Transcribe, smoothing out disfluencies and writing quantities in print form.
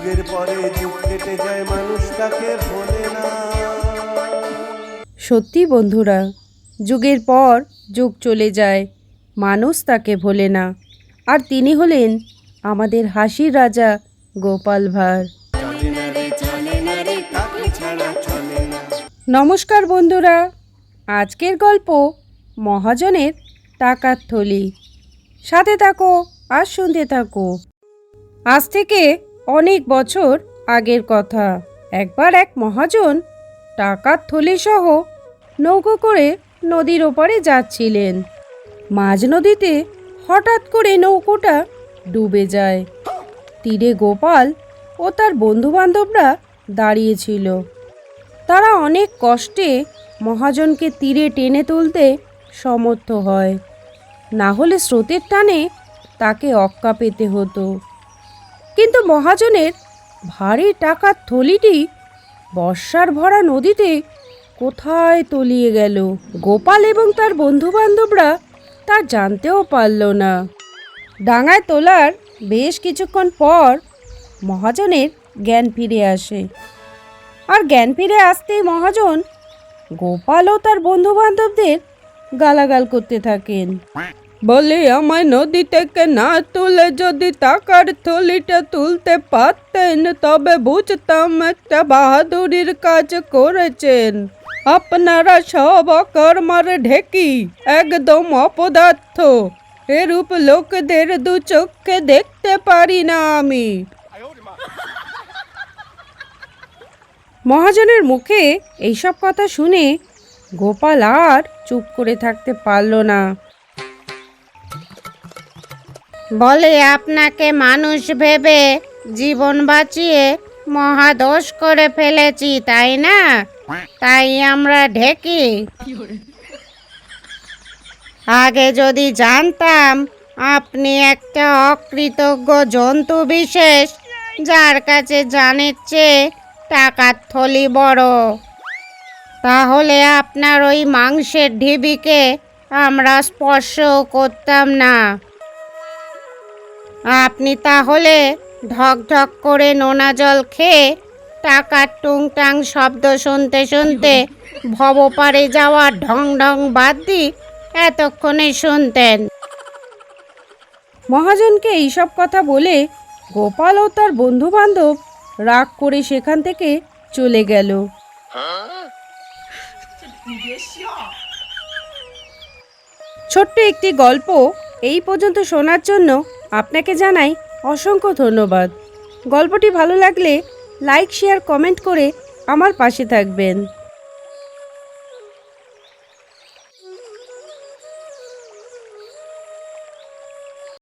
যুগের পরে যুগ কেটে যায়, মানুষ তাকে ভোলে না। সত্যি বন্ধুরা, যুগের পর যুগ চলে যায়, মানুষ তাকে ভোলে না। আর তিনি হলেন আমাদের হাসির রাজা গোপাল ভাঁড়। নমস্কার বন্ধুরা, আজকের গল্প মহাজনের টাকার থলি। সাথে থাকো আর শুনতে থাকো। আজ থেকে অনেক বছর আগের কথা। একবার এক মহাজন টাকার থলি সহ নৌকো করে নদীর ওপারে যাচ্ছিলেন। মাঝ নদীতে হঠাৎ করে নৌকোটা ডুবে যায়। তীরে গোপাল ও তার বন্ধুবান্ধবরা দাঁড়িয়েছিল। তারা অনেক কষ্টে মহাজনকে তীরে টেনে তুলতে সমর্থ হয়, না হলে স্রোতের টানে তাকে অক্কা পেতে হতো। কিন্তু মহাজনের ভারী টাকার থলিটি বর্ষার ভরা নদীতে কোথায় তলিয়ে গেল। গোপাল এবং তার বন্ধুবান্ধবরা তা জানতেও পারল না। ডাঙায় তোলার বেশ কিছুক্ষণ পর মহাজনের জ্ঞান ফিরে আসে। আর জ্ঞান ফিরে আসতেই মহাজন গোপাল ও তার বন্ধুবান্ধবদের গালাগাল করতে থাকেন। বলে, আমায় নদী থেকে না তুলে যদি টাকার থলিটা তুলতে পারতেন তবে বুঝতাম একটা বাহাদুরির কাজ করেছেন। আপনারা সব অকর্মার ঢেকি, একদম অপদার্থ। এরূপ লোকদের দু চোখে দেখতে পারি না আমি। মহাজনের মুখে এইসব কথা শুনে গোপাল আর চুপ করে থাকতে পারল না। বলে, আপনাকে মানুষ ভেবে জীবন বাঁচিয়ে মহাদোষ করে ফেলেছি, তাই না? তাই আমরা ঢেকি। আগে যদি জানতাম আপনি একটা অকৃতজ্ঞ জন্তু বিশেষ, যার কাছে জানের চেয়ে টাকার থলি বড়, তাহলে আপনার ওই মাংসের ঢিবিকে আমরা স্পর্শও করতাম না। আপনি তাহলে ঢক ঢক করে নোনা জল খেয়ে টাকার টুংটাং শব্দ শুনতে শুনতে ভবপারে যাওয়া ঢং ঢং বাদ্যি এতক্ষণে শুনতেন। মহাজনকে এইসব কথা বলে গোপাল ও তার বন্ধু বান্ধব রাগ করে সেখান থেকে চলে গেল। ছোট্ট একটি গল্প এই পর্যন্ত শোনার জন্য আপনাকে জানাই অসংখ্য ধন্যবাদ। গল্পটি ভালো লাগলে লাইক, শেয়ার, কমেন্ট করে আমার পাশে থাকবেন।